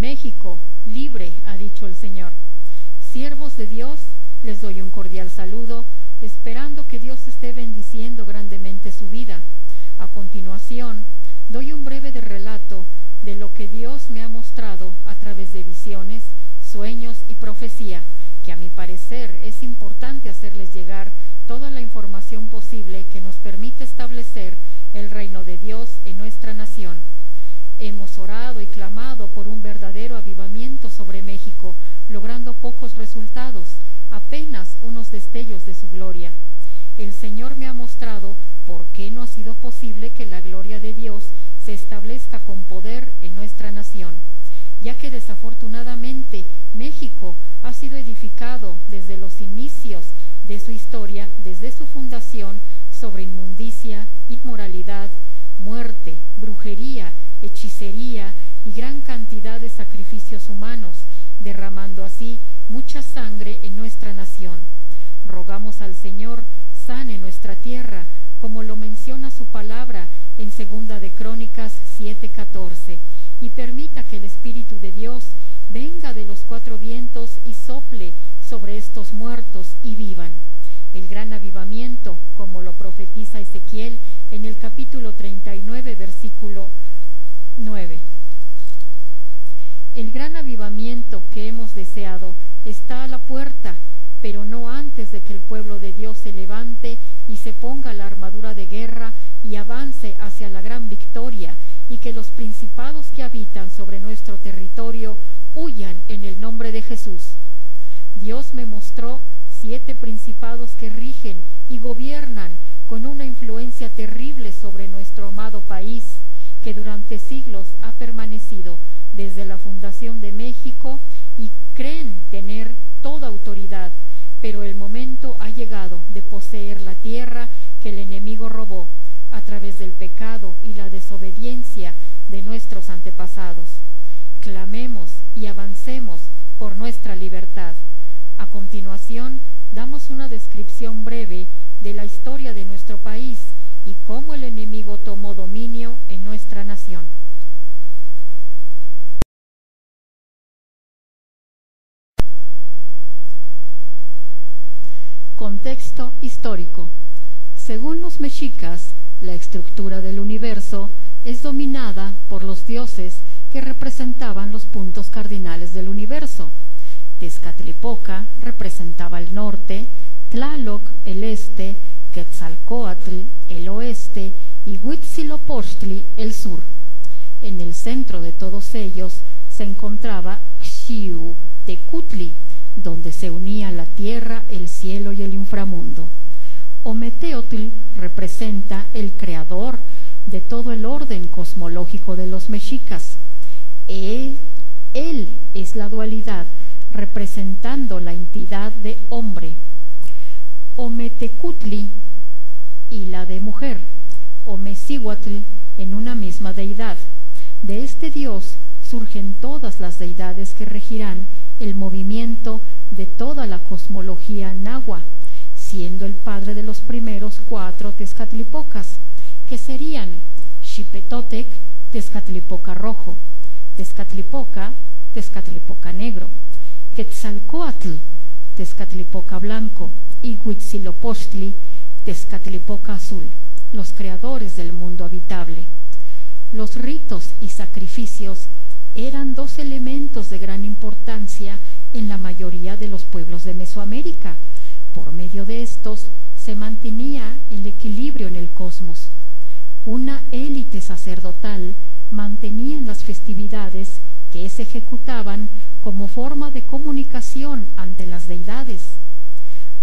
México, libre, ha dicho el Señor. Siervos de Dios, les doy un cordial saludo, esperando que Dios esté bendiciendo grandemente su vida. A continuación, doy un breve relato de lo que Dios me ha mostrado a través de visiones, sueños y profecía, que a mi parecer es importante hacerles llegar toda la información posible que nos permite establecer el reino de Dios en nuestra nación. Hemos orado y clamado por un verdadero avivamiento sobre México, logrando pocos resultados, apenas unos destellos de su gloria. El Señor me ha mostrado por qué no ha sido posible que la gloria de Dios se establezca con poder en nuestra nación, ya que desafortunadamente México ha sido edificado desde los inicios de su historia, desde su fundación, sobre inmundicia, inmoralidad, muerte, brujería, hechicería y gran cantidad de sacrificios humanos, derramando así mucha sangre en nuestra nación. Rogamos al Señor sane nuestra tierra, como lo menciona su palabra en 2 de Crónicas 7:14, y permita que el Espíritu de Dios venga de los cuatro vientos y sople sobre estos muertos y vivan. El gran avivamiento, como lo profetiza Ezequiel en el capítulo 39, versículo 9. El gran avivamiento que hemos deseado está a la puerta, pero no antes de que el pueblo de Dios se levante y se ponga la armadura de guerra y avance hacia la gran victoria, y que los principados que habitan sobre nuestro territorio huyan en el nombre de Jesús. Dios me mostró 7 principados que rigen y gobiernan con una influencia terrible sobre nuestro amado país, que durante siglos ha permanecido desde la fundación de México y creen tener toda autoridad, pero el momento ha llegado de poseer la tierra que el enemigo robó a través del pecado y la desobediencia de nuestros antepasados. Clamemos y avancemos por nuestra libertad. A continuación, damos una descripción breve de la historia de nuestro país y cómo el enemigo tomó dominio en nuestra nación. Contexto histórico. Según los mexicas, la estructura del universo es dominada por los dioses que representaban los puntos cardinales del universo. Tezcatlipoca representaba el norte, Tlaloc el este, Quetzalcóatl el oeste y Huitzilopochtli el sur. En el centro de todos ellos se encontraba Xiuhtecutli, donde se unía la tierra, el cielo y el inframundo. Ometeotl representa el creador de todo el orden cosmológico de los mexicas. Él es la dualidad, representando la entidad de hombre. Ometecutli y la de mujer, Omecihuatl, en una misma deidad. De este dios surgen todas las deidades que regirán el movimiento de toda la cosmología náhuatl, siendo el padre de los primeros 4 Tezcatlipocas, que serían Xipetotec, Tezcatlipoca rojo, Tezcatlipoca, Tezcatlipoca negro, Quetzalcóatl, Tezcatlipoca blanco, y Huitzilopochtli, Tezcatlipoca azul, los creadores del mundo habitable. Los ritos y sacrificios eran 2 elementos de gran importancia en la mayoría de los pueblos de Mesoamérica. Por medio de estos se mantenía el equilibrio en el cosmos. Una élite sacerdotal mantenía las festividades que se ejecutaban como forma de comunicación ante las deidades.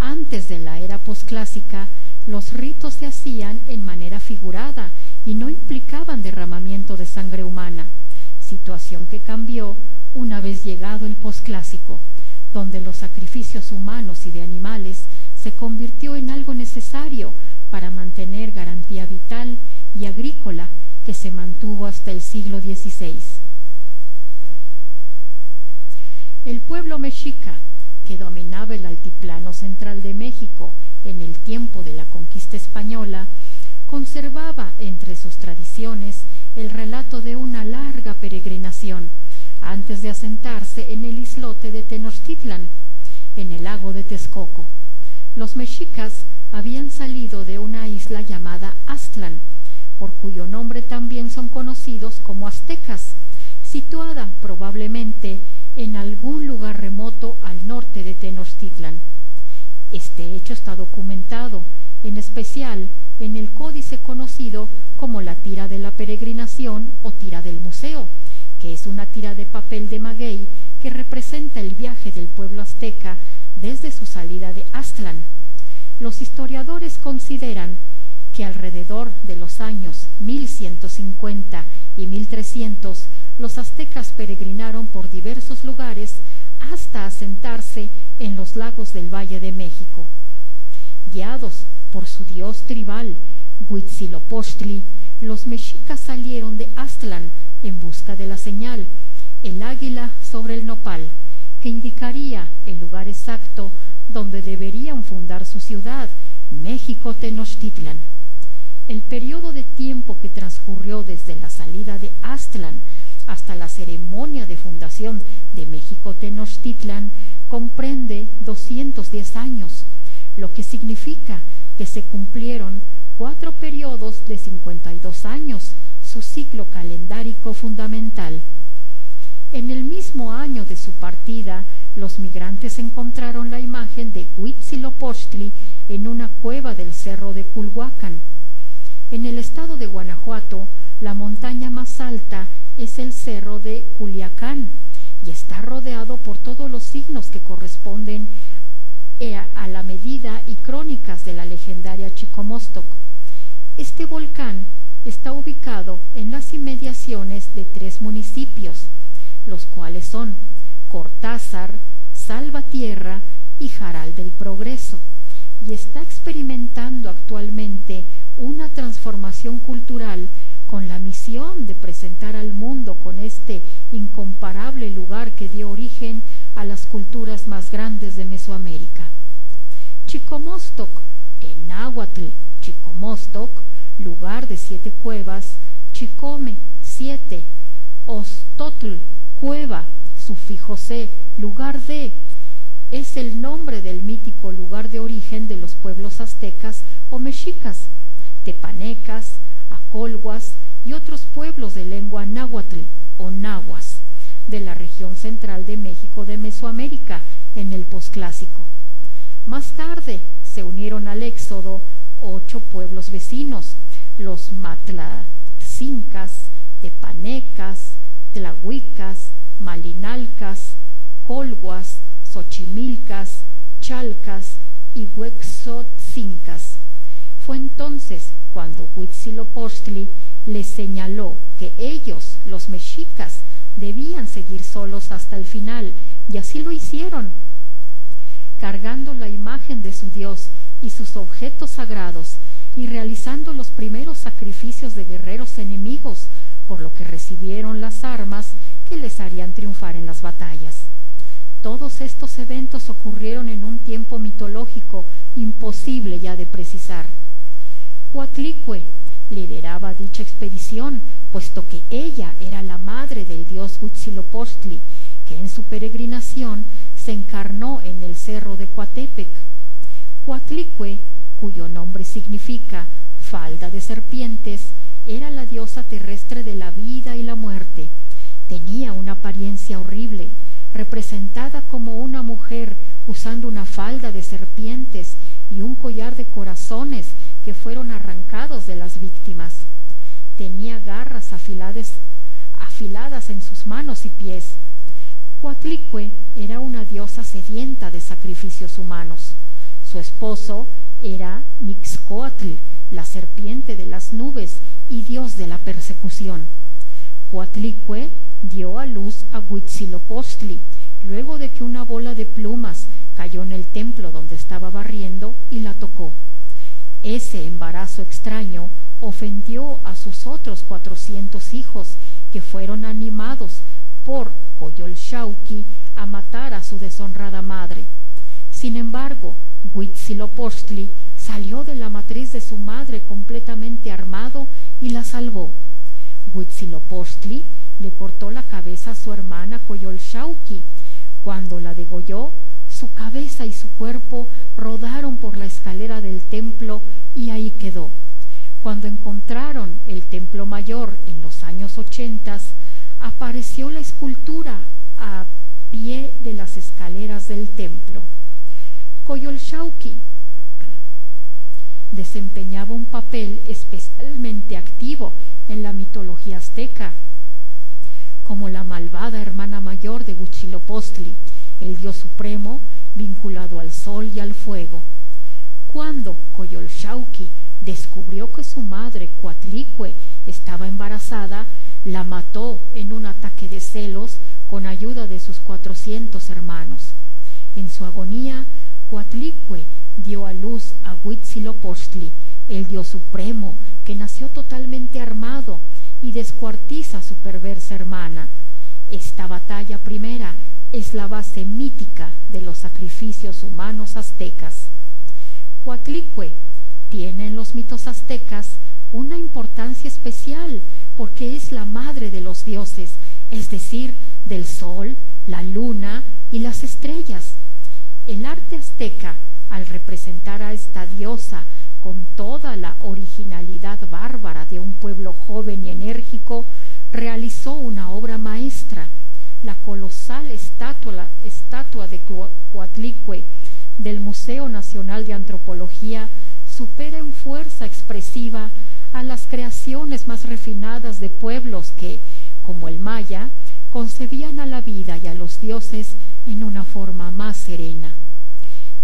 Antes de la era posclásica, los ritos se hacían en manera figurada y no implicaban derramamiento de sangre humana, situación que cambió una vez llegado el posclásico, donde los sacrificios humanos y de animales se convirtió en algo necesario para mantener garantía vital y agrícola que se mantuvo hasta el siglo XVI. El pueblo mexica, que dominaba el altiplano central de México en el tiempo de la conquista española, conservaba entre sus tradiciones el relato de una larga peregrinación, antes de asentarse en el islote de Tenochtitlan, en el lago de Texcoco. Los mexicas habían salido de una isla llamada Aztlán, por cuyo nombre también son conocidos como aztecas, situada probablemente en algún lugar remoto al norte de Tenochtitlan. Este hecho está documentado, en especial en el códice conocido como la tira de la peregrinación o tira del museo, que es una tira de papel de maguey que representa el viaje del pueblo azteca desde su salida de Aztlán. Los historiadores consideran que alrededor de los años 1150 y 1300 los aztecas peregrinaron por diversos lugares hasta asentarse en los lagos del Valle de México. Guiados por su dios tribal, Huitzilopochtli, los mexicas salieron de Aztlán en busca de la señal, el águila sobre el nopal, que indicaría el lugar exacto donde deberían fundar su ciudad, México Tenochtitlan. El periodo de tiempo que transcurrió desde la salida de Aztlán hasta la ceremonia de fundación de México Tenochtitlan comprende 210 años, lo que significa que se cumplieron 4 periodos de 52 años, su ciclo calendárico fundamental. En el mismo año de su partida, los migrantes encontraron la imagen de Huitzilopochtli en una cueva del cerro de Culhuacán. En el estado de Guanajuato, la montaña más alta es el cerro de Culiacán y está rodeado por todos los signos que corresponden a la medida y crónicas de la legendaria Chicomostoc. Este volcán está ubicado en las inmediaciones de 3 municipios, los cuales son Cortázar, Salvatierra y Jaral del Progreso, y está experimentando actualmente una transformación cultural con la misión de presentar al mundo con este incomparable lugar que dio origen a las culturas más grandes de Mesoamérica. Chicomostoc, en náhuatl, Chicomostoc, lugar de 7 cuevas, Chicome, 7, Ostotl, cueva, sufijo C, lugar de, es el nombre del mítico lugar de origen de los pueblos aztecas o mexicas, tepanecas, acolhuas y otros pueblos de lengua náhuatl o nahuas de la región central de México de Mesoamérica en el posclásico. Más tarde se unieron al éxodo 8 pueblos vecinos, los matlatzincas, tepanecas, tlahuicas, malinalcas, colhuas, xochimilcas, chalcas y huexotzincas. Fue entonces cuando Huitzilopochtli les señaló que ellos, los mexicas, debían seguir solos hasta el final, y así lo hicieron, cargando la imagen de su dios y sus objetos sagrados, y realizando los primeros sacrificios de guerreros enemigos, por lo que recibieron las armas que les harían triunfar en las batallas. Todos estos eventos ocurrieron en un tiempo mitológico imposible ya de precisar. Coatlicue lideraba dicha expedición, puesto que ella era la madre del dios Huitzilopochtli, que en su peregrinación se encarnó en el cerro de Coatepec. Coatlicue, cuyo nombre significa falda de serpientes, era la diosa terrestre de la vida y la muerte. Tenía una apariencia horrible, representada como una mujer usando una falda de serpientes y un collar de corazones que fueron arrancados de las víctimas. Tenía garras afiladas en sus manos y pies. Coatlicue era una diosa sedienta de sacrificios humanos. Su esposo era Mixcoatl, la serpiente de las nubes y dios de la persecución. Coatlicue dio a luz a Huitzilopochtli, luego de que una bola de plumas cayó en el templo donde estaba barriendo y la tocó. Ese embarazo extraño ofendió a sus otros 400 hijos, que fueron animados por Coyolxauhqui a matar a su deshonrada madre. Sin embargo, Huitzilopochtli salió de la matriz de su madre completamente armado y la salvó. Huitzilopochtli le cortó la cabeza a su hermana Coyolxauhqui. Cuando la degolló, su cabeza y su cuerpo rodaron por la escalera del templo y ahí quedó. Cuando encontraron el templo mayor en los años 80, apareció la escultura a pie de las escaleras del templo. Coyolxauhqui desempeñaba un papel especialmente activo en la mitología azteca, como la malvada hermana mayor de Huitzilopochtli, el dios supremo vinculado al sol y al fuego. Cuando Coyolxauhqui descubrió que su madre, Coatlicue, estaba embarazada, la mató en un ataque de celos con ayuda de sus 400 hermanos. En su agonía, Coatlicue dio a luz a Huitzilopochtli, el dios supremo, que nació totalmente armado y descuartiza a su perversa hermana. Esta batalla primera es la base mítica de los sacrificios humanos aztecas. Coatlicue tiene en los mitos aztecas una importancia especial porque es la madre de los dioses, es decir, del sol, la luna y las estrellas. El arte azteca, al representar a esta diosa con toda la originalidad bárbara de un pueblo joven y enérgico, realizó una obra maestra. La colosal estatua de Coatlicue del Museo Nacional de Antropología supera en fuerza expresiva a las creaciones más refinadas de pueblos que, como el maya, concebían a la vida y a los dioses en una forma más serena.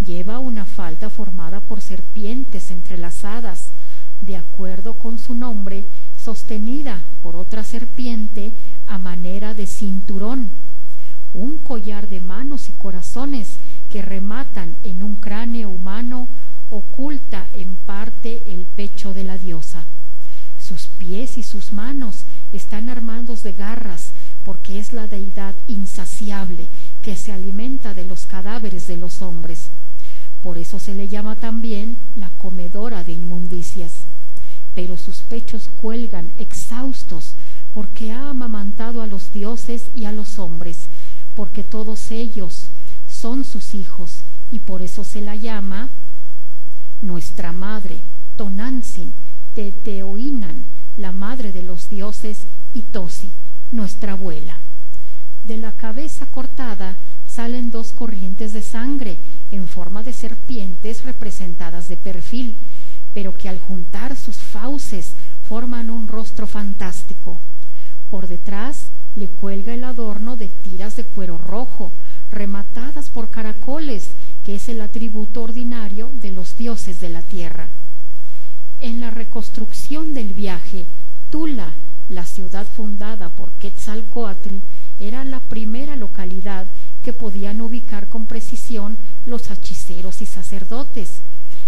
Lleva una falda formada por serpientes entrelazadas, de acuerdo con su nombre, sostenida por otra serpiente a manera de cinturón, un collar de manos y corazones que rematan en un cráneo humano oculta en parte el pecho de la diosa. Sus pies y sus manos están armados de garras porque es la deidad insaciable que se alimenta de los cadáveres de los hombres. Por eso se le llama también la comedora de inmundicias. Pero sus pechos cuelgan exhaustos porque ha amamantado a los dioses y a los hombres, porque todos ellos son sus hijos, y por eso se la llama nuestra madre, Tonantzin, Teteoinan, la madre de los dioses, y Tosi, nuestra abuela. De la cabeza cortada salen dos corrientes de sangre en forma de serpientes representadas de perfil, pero que al juntar sus fauces forman un rostro fantástico. Por detrás le cuelga el adorno de tiras de cuero rojo, rematadas por caracoles, que es el atributo ordinario de los dioses de la tierra. En la reconstrucción del viaje, Tula, la ciudad fundada por Quetzalcóatl, era la primera localidad que podían ubicar con precisión los hechiceros y sacerdotes.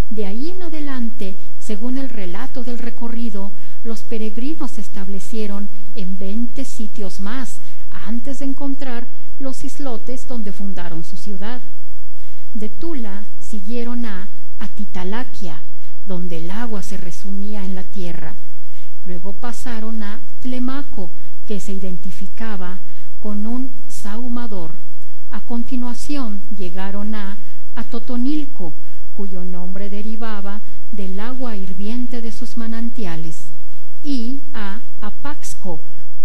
De ahí en adelante, según el relato del recorrido, los peregrinos se establecieron en 20 sitios más antes de encontrar los islotes donde fundaron su ciudad. De Tula siguieron a Atitalaquia, donde el agua se resumía en la tierra. Luego pasaron a Tlemaco, que se identificaba con un sahumador. A continuación llegaron a Totonilco, cuyo nombre derivaba del agua hirviente de sus manantiales, y a Apaxco,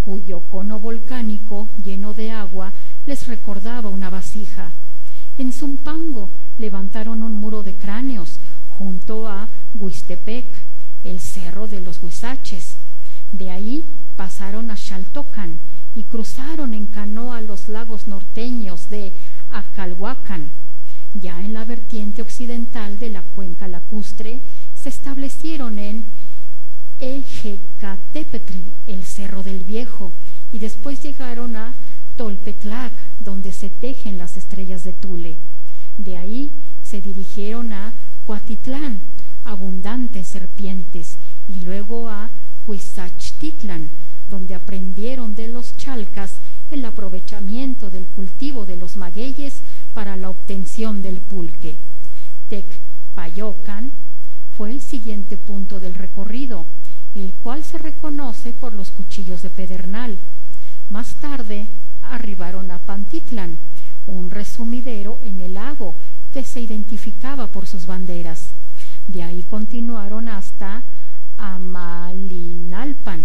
cuyo cono volcánico lleno de agua les recordaba una vasija. En Zumpango levantaron un muro de cráneos junto a Huixtepec, el cerro de los Huizaches. De ahí pasaron a Xaltocan y cruzaron en canoa los lagos norteños de Acalhuacan. Ya en la vertiente occidental de la cuenca lacustre se establecieron en Ejecatepetl, el Cerro del Viejo, y después llegaron a Tolpetlac, donde se tejen las estrellas de Tule. De ahí se dirigieron a Cuatitlán, abundantes serpientes, y luego a Huizachtitlan, donde aprendieron de los chalcas el aprovechamiento del cultivo de los magueyes para la obtención del pulque. Tecpayocan fue el siguiente punto del recorrido, el cual se reconoce por los cuchillos de pedernal. Más tarde arribaron a Pantitlán, un resumidero en el lago que se identificaba por sus banderas. De ahí continuaron hasta Amalinalpan,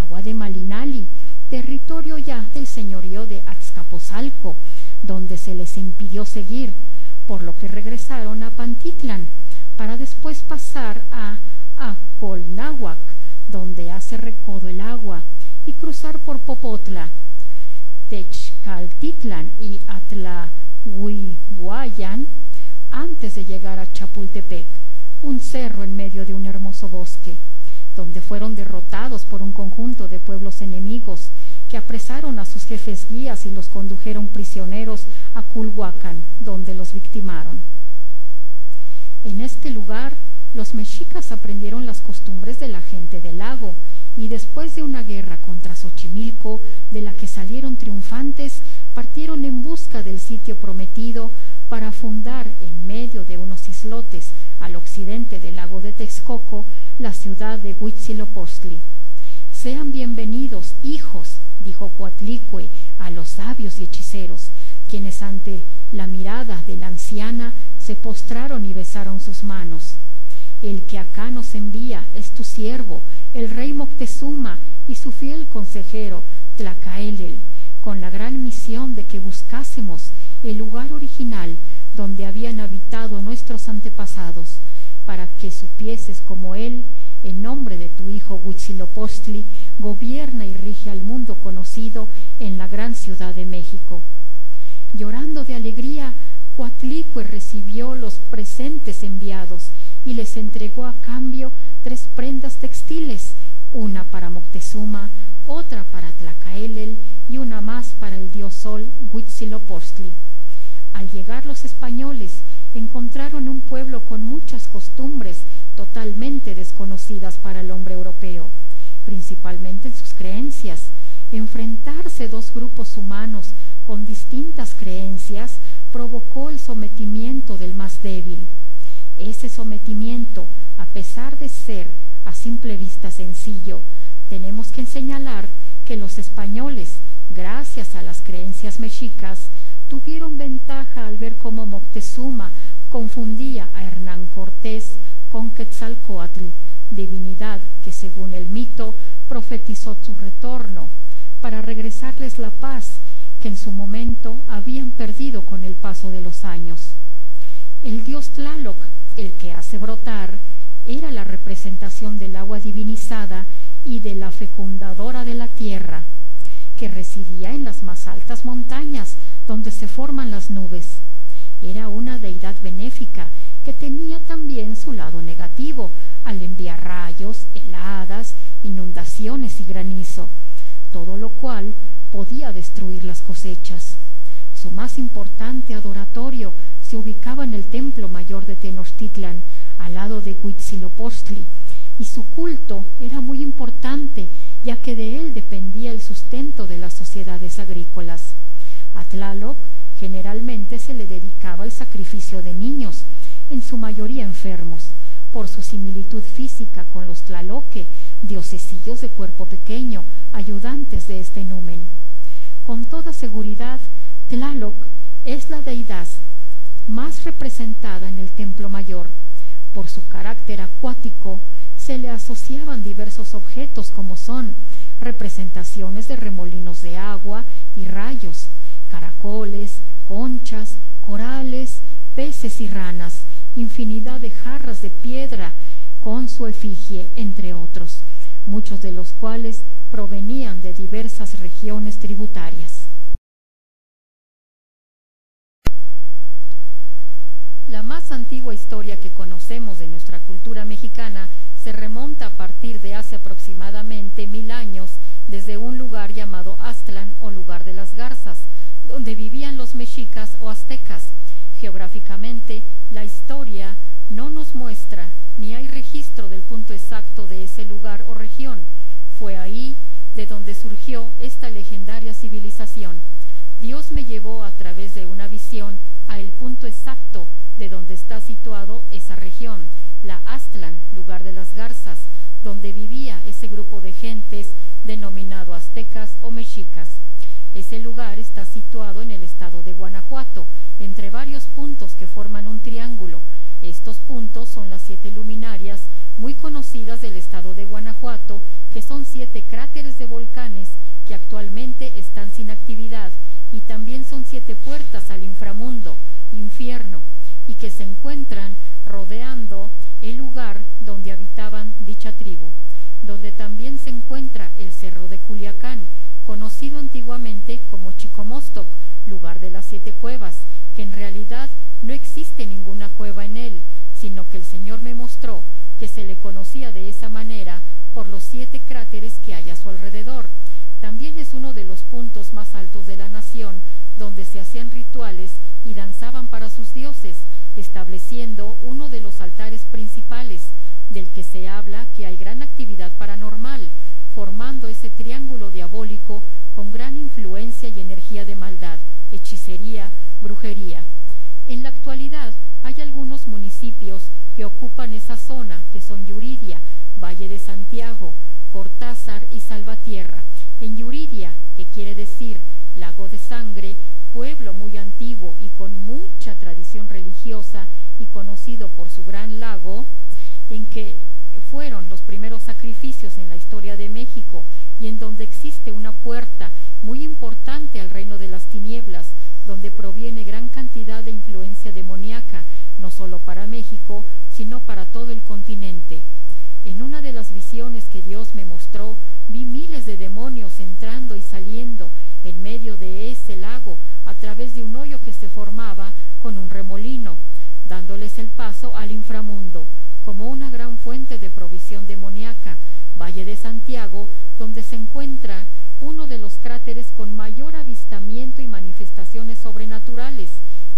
agua de Malinali, territorio ya del señorío de Azcapotzalco, donde se les impidió seguir, por lo que regresaron a Pantitlán, para después pasar a Acolnáhuac, donde hace recodo el agua, y cruzar por Popotla, Texcaltitlán y Atlahuihuayán, antes de llegar a Chapultepec, un cerro en medio de un hermoso bosque, donde fueron derrotados por un conjunto de pueblos enemigos que apresaron a sus jefes guías y los condujeron prisioneros a Culhuacán, donde los victimaron. En este lugar, los mexicas aprendieron las costumbres de la gente del lago, y después de una guerra contra Xochimilco, de la que salieron triunfantes, partieron en busca del sitio prometido para fundar en medio de unos islotes al occidente del lago de Texcoco la ciudad de Huitzilopochtli. Sean bienvenidos, hijos, dijo Coatlicue a los sabios y hechiceros, quienes ante la mirada de la anciana se postraron y besaron sus manos. El que acá nos envía es tu siervo, el rey Moctezuma, y su fiel consejero Tlacaelel, con la gran misión de que buscásemos el lugar original donde habían habitado nuestros antepasados, para que supieses como él, en nombre de tu hijo Huitzilopochtli, gobierna y rige al mundo conocido en la gran ciudad de México. Llorando de alegría, Coatlicue recibió los presentes enviados y les entregó a cambio 3 prendas textiles, una para Moctezuma, otra para Tlacaelel y una más para el dios sol Huitzilopochtli. Al llegar los españoles, encontraron un pueblo con muchas costumbres totalmente desconocidas para el hombre europeo, principalmente en sus creencias. Enfrentarse 2 grupos humanos con distintas creencias provocó el sometimiento del más débil. Ese sometimiento, a pesar de ser a simple vista sencillo, tenemos que señalar que los españoles, gracias a las creencias mexicas, tuvieron ventaja al ver cómo Moctezuma confundía a Hernán Cortés con Quetzalcóatl, divinidad que según el mito profetizó su retorno para regresarles la paz que en su momento habían perdido con el paso de los años. El dios Tlaloc, el que hace brotar, era la representación del agua divinizada y de la fecundadora de la tierra, que residía en las más altas montañas donde se forman las nubes. Era una deidad benéfica que tenía también su lado negativo al enviar rayos, heladas, inundaciones y granizo, todo lo cual podía destruir las cosechas. Su más importante adoratorio se ubicaba en el templo mayor de Tenochtitlan, al lado de Huitzilopochtli, y su culto era muy importante, ya que de él dependía el sustento de las sociedades agrícolas. A Tlaloc generalmente se le dedicaba el sacrificio de niños, en su mayoría enfermos, por su similitud física con los tlaloque, diosesillos de cuerpo pequeño, ayudantes de este numen. Con toda seguridad, Tlaloc es la deidad más representada en el templo mayor. Por su carácter acuático, se le asociaban diversos objetos como son representaciones de remolinos de agua y rayos, caracoles, conchas, corales, peces y ranas, infinidad de jarras de piedra con su efigie, entre otros, muchos de los cuales provenían de diversas regiones tributarias. La más antigua historia que conocemos de nuestra cultura mexicana se remonta a partir de hace aproximadamente 1000 años, desde un lugar llamado Aztlán o lugar de las garzas, donde vivían los mexicas o aztecas. Geográficamente, la historia no nos muestra ni hay registro del punto exacto de ese lugar o región. Fue ahí de donde surgió esta legendaria civilización. Dios me llevó a través de una visión a el punto exacto de donde está situado esa región, la Aztlán, lugar de las garzas, donde vivía ese grupo de gentes denominado aztecas o mexicas. Ese lugar está situado en el estado de Guanajuato, entre varios puntos que forman un triángulo. Estos puntos son las 7 luminarias muy conocidas del estado de Guanajuato, que son 7 cráteres de volcanes que actualmente están sin actividad, y también son 7 puertas al inframundo, infierno, y que se encuentran rodeando el lugar donde habitaban dicha tribu, donde también se encuentra el Cerro de Culiacán, conocido antiguamente como Chicomostoc, lugar de las 7 cuevas, que en realidad no existe ninguna cueva en él, sino que el Señor me mostró que se le conocía de esa manera por los 7 cráteres que hay a su alrededor. También es uno de los puntos más altos de la nación, donde se hacían rituales y danzaban para sus dioses, estableciendo uno de los altares principales, del que se habla que hay gran actividad paranormal, formando ese triángulo diabólico con gran influencia y energía de maldad, hechicería, brujería. En la actualidad hay algunos municipios que ocupan esa zona, que son Yuridia, Valle de Santiago, Cortázar y Salvatierra. En Yuridia, que quiere decir lago de sangre, pueblo muy antiguo y con mucha tradición religiosa y conocido por su gran lago, en que fueron los primeros sacrificios en la historia de México y en donde existe una puerta muy importante al reino de las tinieblas, donde proviene gran cantidad de influencia demoníaca, no solo para México, sino para todo el continente. En una de las visiones que Dios me mostró, vi miles de demonios entrando y saliendo en medio de ese lago a través de un hoyo que se formaba con un remolino, dándoles el paso al inframundo, como una gran fuente de provisión demoníaca. Valle de Santiago, donde se encuentra uno de los cráteres con mayor avistamiento y manifestaciones sobrenaturales.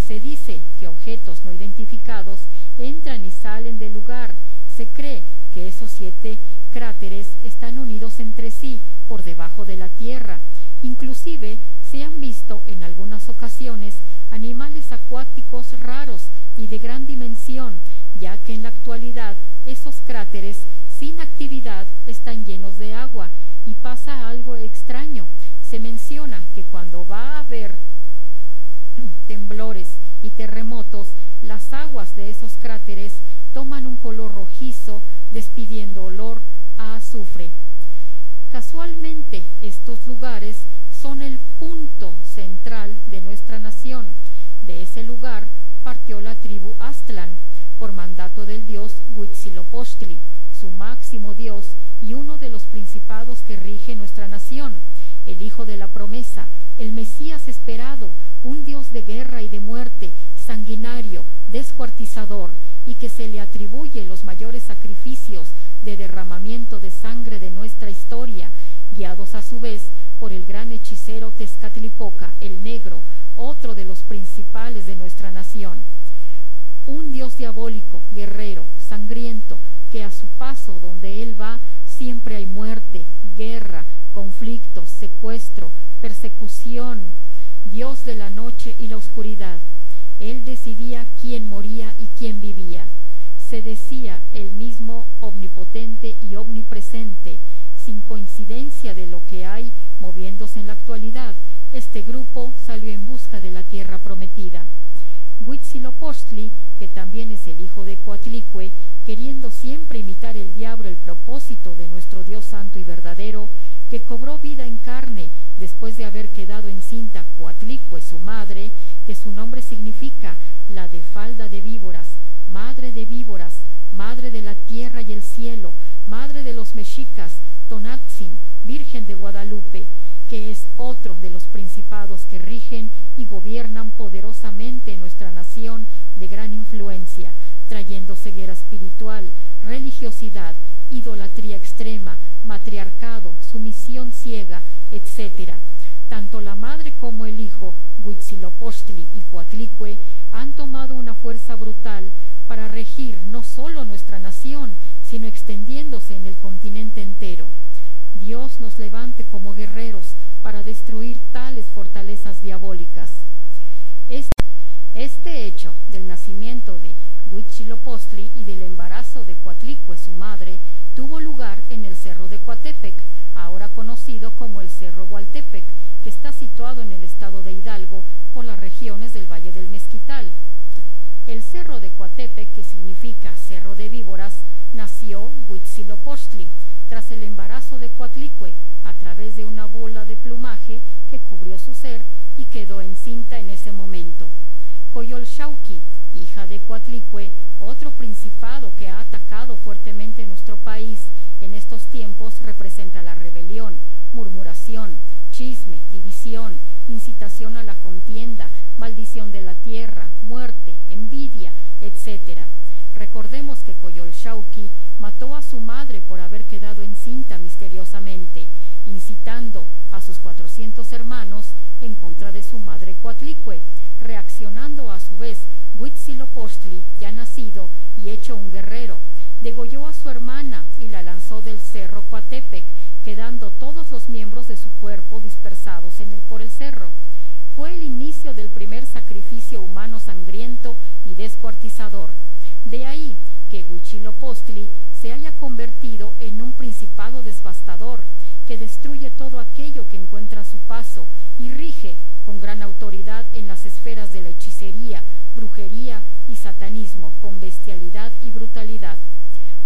Se dice que objetos no identificados entran y salen del lugar. Se cree que esos 7 cráteres están unidos entre sí por debajo de la tierra. Inclusive se han visto en algunas ocasiones animales acuáticos raros y de gran dimensión, ya que en la actualidad esos cráteres sin actividad están llenos de agua y pasa algo extraño. Se menciona que cuando va a haber temblores y terremotos, las aguas de esos cráteres toman un color rojizo, despidiendo olor a azufre. Casualmente, estos lugares son el punto central de nuestra nación. De ese lugar partió la tribu Aztlán, por mandato del dios Huitzilopochtli, su máximo dios y uno de los principados que rige nuestra nación, el hijo de la promesa, el Mesías esperado, un dios de guerra y de muerte, sanguinario, descuartizador, y que se le atribuye los mayores sacrificios de derramamiento de sangre de nuestra historia, guiados a su vez por el gran hechicero Tezcatlipoca, el Negro, otro de los principales de nuestra nación. Un dios diabólico, guerrero, sangriento, que a su paso donde él va siempre hay muerte, guerra, conflictos, secuestro, persecución, dios de la noche y la oscuridad. Él decidía quién moría y quién vivía. Se decía él mismo omnipotente y omnipresente, sin coincidencia de lo que hay moviéndose en la actualidad. Este grupo salió en busca de la tierra prometida. Huitzilopochtli, que también es el hijo de Coatlicue, queriendo siempre imitar el diablo el propósito de nuestro Dios santo y verdadero, que cobró vida en carne después de haber quedado encinta Coatlicue, su madre, que su nombre significa la de falda de víboras, madre de la tierra y el cielo, madre de los mexicas, Tonatzin, Virgen de Guadalupe, que es otro de los principados que rigen y gobiernan poderosamente en nuestra nación de gran influencia, trayendo ceguera espiritual, religiosidad, idolatría extrema, matriarcado, sumisión ciega, etc. Tanto la madre como el hijo, Huitzilopochtli y Coatlicue, han tomado una fuerza brutal para regir no solo nuestra nación, sino extendiéndose en el continente entero. Dios nos levante como guerreros para destruir tales fortalezas diabólicas. Este hecho del nacimiento de Huitzilopochtli y del embarazo de Coatlicue, su madre, tuvo lugar en el cerro de Coatepec, ahora conocido como el Cerro Hualtepec, que está situado en el estado de Hidalgo por las regiones del Valle del Mezquital. El Cerro de Coatepec, que significa Cerro de Víboras, nació Huitzilopochtli tras el embarazo de Coatlicue a través de una bola de plumaje que cubrió su ser y quedó encinta en ese momento. Coyolxauhqui, hija de Coatlicue, otro principado que ha atacado fuertemente nuestro país en estos tiempos, representa la rebelión, murmuración, chisme, división, incitación a la contienda, maldición de la tierra, muerte, envidia, etc. Recordemos que Coyolxauhqui mató a su madre por haber quedado encinta misteriosamente, incitando a sus 400 hermanos en contra de su madre Coatlicue. Reaccionando a su vez, Huitzilopochtli, ya nacido y hecho un guerrero, degolló a su hermana y la lanzó del cerro Coatepec, quedando todos los miembros de su cuerpo dispersados por el cerro. Fue el inicio del primer sacrificio humano sangriento y descuartizador. De ahí que Huitzilopochtli se haya convertido en un principado devastador que destruye todo aquello que encuentra a su paso y rige con gran autoridad en las esferas de la hechicería, brujería y satanismo, con bestialidad y brutalidad.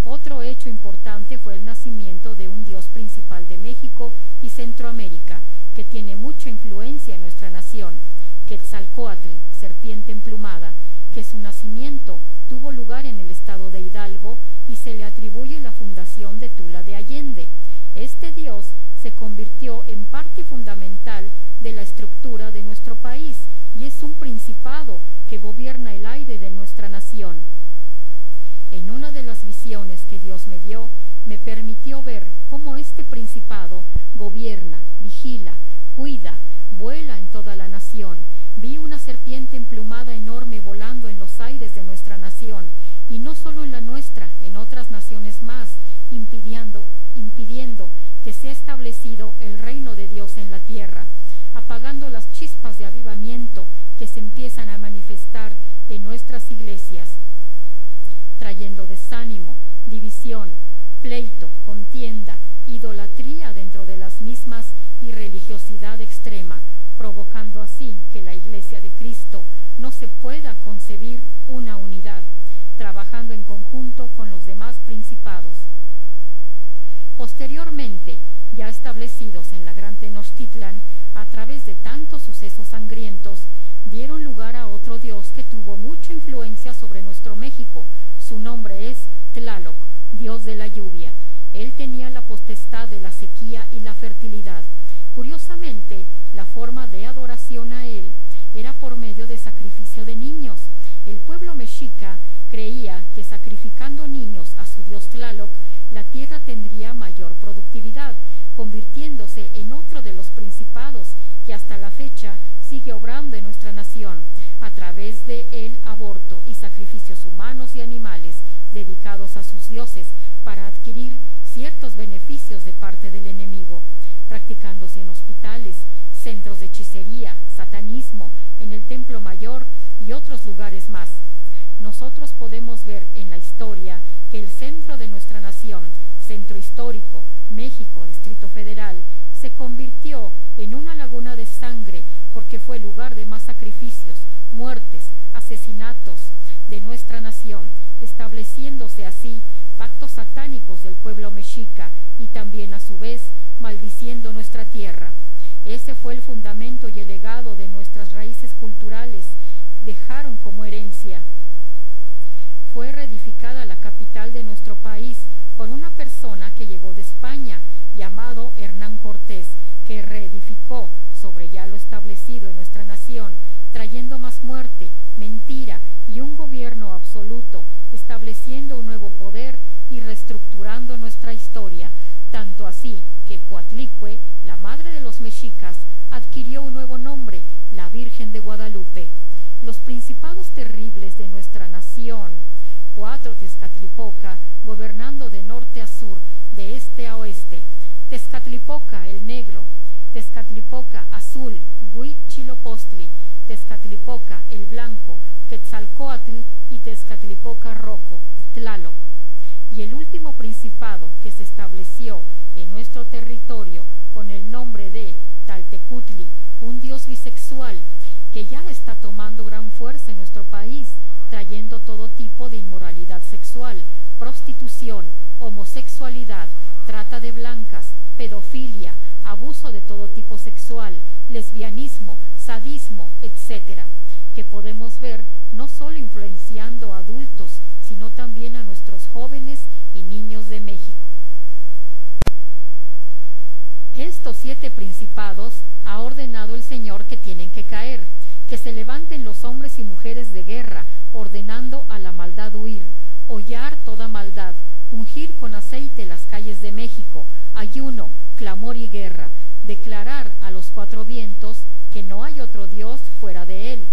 Otro hecho importante fue el nacimiento de un dios principal de México y Centroamérica, que tiene mucha influencia en nuestra nación, Quetzalcóatl, serpiente emplumada, que su nacimiento tuvo lugar en el estado de Hidalgo y se le atribuye la fundación de Tula de Allende. Este dios se convirtió en parte fundamental de la estructura de nuestro país y es un principado que gobierna el aire de nuestra nación. En una de las visiones que Dios me dio, me permitió ver cómo este principado gobierna, vigila, cuida, vuela en toda la nación. Vi una serpiente emplumada enorme volando en los aires de nuestra nación, y no solo en la nuestra, en otras naciones más, impidiendo que sea establecido el reino de Dios en la tierra, apagando las chispas de avivamiento que se empiezan a manifestar en nuestras iglesias, trayendo desánimo, división, pleito, contienda, idolatría dentro de las mismas y religiosidad extrema, provocando así que la Iglesia de Cristo no se pueda concebir una unidad, trabajando en conjunto con los demás principados. Posteriormente, ya establecidos en la Gran Tenochtitlan, a través de tantos sucesos sangrientos, dieron lugar a otro dios que tuvo mucha influencia sobre nuestro México. Su nombre es Tlaloc, dios de la lluvia. Él tenía la potestad de la sequía y la fertilidad. Curiosamente, la forma de adoración a él era por medio de sacrificio de niños. El pueblo mexica creía que sacrificando niños a su dios Tlaloc, la tierra tendría mayor productividad, convirtiéndose en otro de los principados que hasta la fecha sigue obrando en nuestra nación, a través de el aborto y sacrificios humanos y animales dedicados a sus dioses para adquirir ciertos beneficios de parte del enemigo, practicándose en hospitales, centros de hechicería, satanismo, en el Templo Mayor y otros lugares más. Nosotros podemos ver en la historia que el centro de nuestra nación, centro histórico, México, Distrito Federal, se convirtió en una laguna de sangre porque fue lugar de más sacrificios, muertes, asesinatos de nuestra nación, estableciéndose así pactos satánicos del pueblo mexica y también a su vez maldiciendo nuestra tierra. Ese fue el fundamento y el legado de nuestras raíces culturales, dejaron como herencia. Fue reedificada la capital de nuestro país por una persona que llegó de España, llamado Hernán Cortés, que reedificó sobre ya lo establecido en nuestra nación, trayendo más muerte, mentira y un gobierno absoluto, estableciendo un nuevo poder y reestructurando nuestra historia, tanto así que Coatlicue, la madre de los mexicas, adquirió un nuevo nombre, la Virgen de Guadalupe. Los principados terribles de nuestra nación, 4 Tezcatlipoca, gobernando de norte a sur, de este a oeste, Tezcatlipoca el negro, Tezcatlipoca azul, Huitzilopochtli, Tezcatlipoca el blanco, Quetzalcóatl y Tezcatlipoca rojo, Tlaloc. Y el último principado que se estableció en nuestro territorio con el nombre de Taltecutli, un dios bisexual que ya está tomando gran fuerza en nuestro país, trayendo todo tipo de inmoralidad sexual, prostitución, homosexualidad, trata de blancas, pedofilia, abuso de todo tipo sexual, lesbianismo, sadismo, etcétera, que podemos ver no solo influenciando a adultos, sino también a nuestros jóvenes y niños de México. Estos 7 principados ha ordenado el Señor que tienen que caer, que se levanten los hombres y mujeres de guerra, ordenando a la maldad huir, hollar toda maldad, ungir con aceite las calles de México, ayuno, clamor y guerra, declarar a los 4 vientos que no hay otro Dios fuera de él.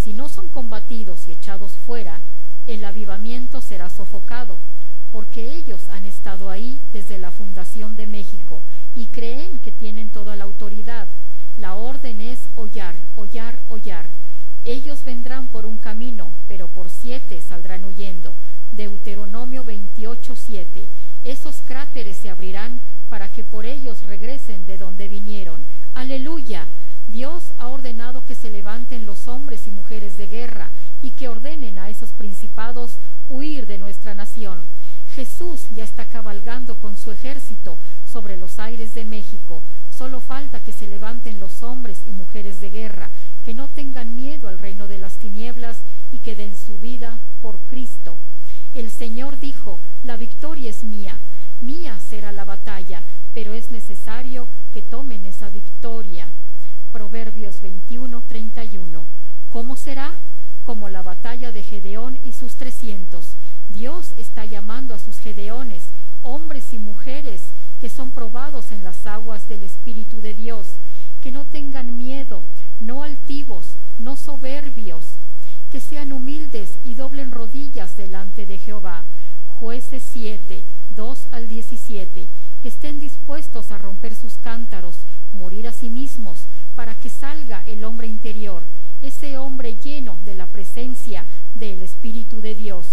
Si no son combatidos y echados fuera, el avivamiento será sofocado, porque ellos han estado ahí desde la fundación de México y creen que tienen toda la autoridad. La orden es hollar, hollar, hollar. Ellos vendrán por un camino, pero por 7 saldrán huyendo. Deuteronomio 28:7. Esos cráteres se abrirán para que por ellos regresen de donde vinieron. ¡Aleluya! Dios ha ordenado que se levanten los hombres y mujeres de guerra y que ordenen a esos principados huir de nuestra nación. Jesús ya está cabalgando con su ejército sobre los aires de México. Solo falta que se levanten los hombres y mujeres de guerra, que no tengan miedo al reino de las tinieblas y que den su vida por Cristo. El Señor dijo: la victoria es mía, mía será la batalla, pero es necesario que tomen esa victoria. Proverbios 21:31. ¿Cómo será? Como la batalla de Gedeón y sus 300. Dios está llamando a sus Gedeones, hombres y mujeres que son probados en las aguas del Espíritu de Dios, que no tengan miedo, no altivos, no soberbios, que sean humildes y doblen rodillas delante de Jehová. Jueces 7, 2-17, que estén dispuestos a romper sus cántaros, morir a sí mismos, para que salga el hombre interior, ese hombre lleno de la presencia del Espíritu de Dios.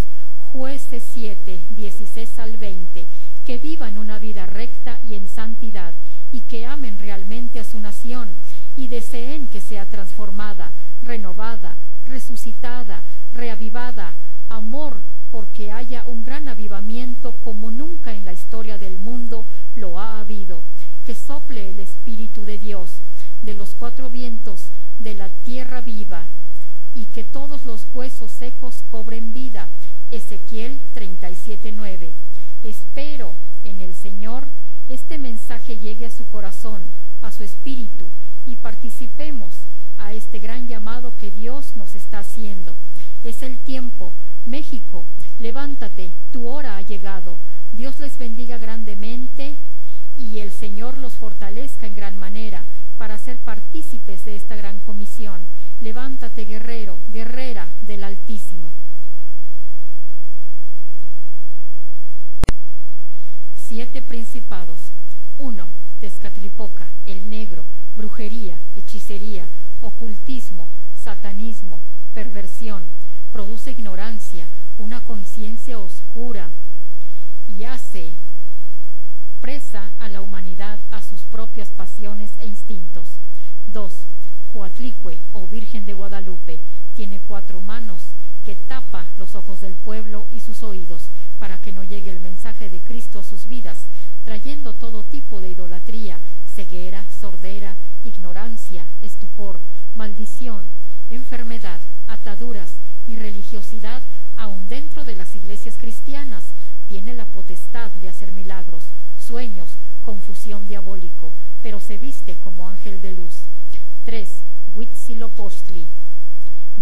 Jueces 7, 16-20, que vivan una vida recta y en santidad, y que amen realmente a su nación, y deseen que sea transformada, renovada, resucitada, reavivada, amor, porque haya un gran avivamiento como nunca en la historia del mundo lo ha habido, que sople el Espíritu de Dios de los 4 vientos de la tierra viva, y que todos los huesos secos cobren vida. Ezequiel 37:9. Espero en el Señor este mensaje llegue a su corazón, a su espíritu, y participemos a este gran llamado que Dios nos está haciendo. Es el tiempo. México, levántate, tu hora ha llegado. Dios les bendiga grandemente y el Señor los fortalezca en gran manera para ser partícipes de esta gran comisión. Levántate, guerrero, guerrera del Altísimo. 7 principados. 1. Tezcatlipoca, el negro, brujería, hechicería, ocultismo, satanismo, perversión, produce ignorancia, una conciencia oscura y hace presa a la humanidad a sus propias pasiones e instintos. 2. Coatlicue o Virgen de Guadalupe, tiene 4 manos que tapa los ojos del pueblo y sus oídos para que no llegue el mensaje de Cristo a sus vidas, trayendo todo tipo de idolatría, ceguera, sordera, ignorancia, estupor, maldición, enfermedad, ataduras y religiosidad aún dentro de las iglesias cristianas. Tiene la potestad de hacer milagros, sueños, confusión diabólico, pero se viste como ángel de luz. 3. Huitzilopochtli,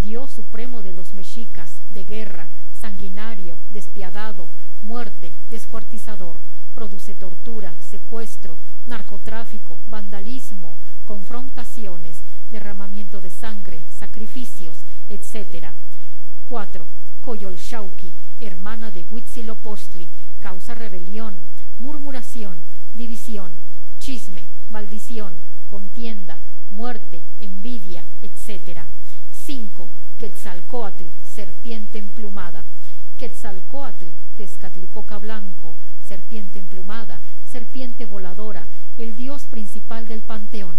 Dios supremo de los mexicas, de guerra, sanguinario, despiadado, muerte, descuartizador, produce tortura, secuestro, narcotráfico, vandalismo, confrontaciones, derramamiento de sangre, sacrificios, etc. 4. Coyolxauhqui, hermana de Huitzilopochtli, causa rebelión, murmuración, división, chisme, maldición, contienda, muerte, envidia, etc. 5. Quetzalcóatl, serpiente emplumada. Quetzalcóatl, Tezcatlipoca blanco, serpiente emplumada, serpiente serpiente voladora, el dios principal del panteón.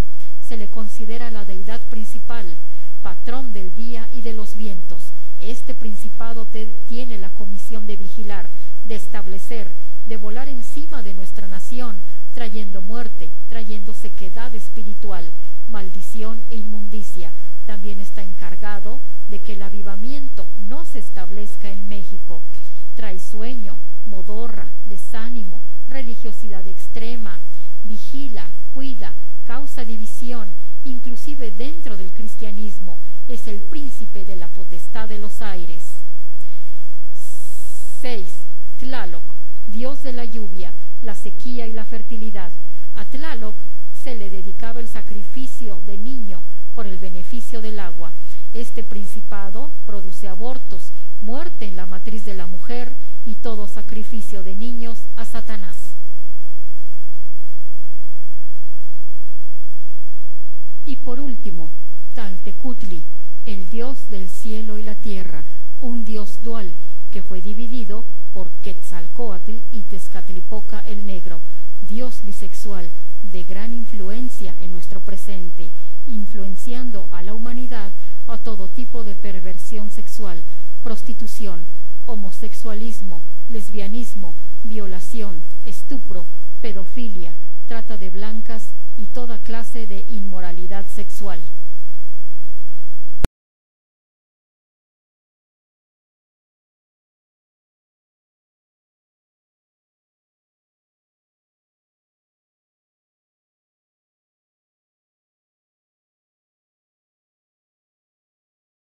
Se le considera la deidad principal, patrón del día y de los vientos. Este principado tiene la comisión de vigilar, de establecer, de volar encima de nuestra nación, trayendo muerte, trayendo sequedad espiritual, maldición e inmundicia. También está encargado de que el avivamiento no se establezca en México. Trae sueño, modorra, desánimo, religiosidad extrema, vigila, cuida, causa división, inclusive dentro del cristianismo. Es el príncipe de la potestad de los aires. 6. Tlaloc, dios de la lluvia, la sequía y la fertilidad. A Tlaloc se le dedicaba el sacrificio de niño por el beneficio del agua. Este principado produce abortos, muerte en la matriz de la mujer y todo sacrificio de niños a Satanás. Y por último, Taltecutli, el dios del cielo y la tierra, un dios dual que fue dividido por Quetzalcóatl y Tezcatlipoca el Negro, dios bisexual de gran influencia en nuestro presente, influenciando a la humanidad a todo tipo de perversión sexual, prostitución, homosexualismo, lesbianismo, violación, estupro, pedofilia, trata de blancas y toda clase de inmoralidad sexual.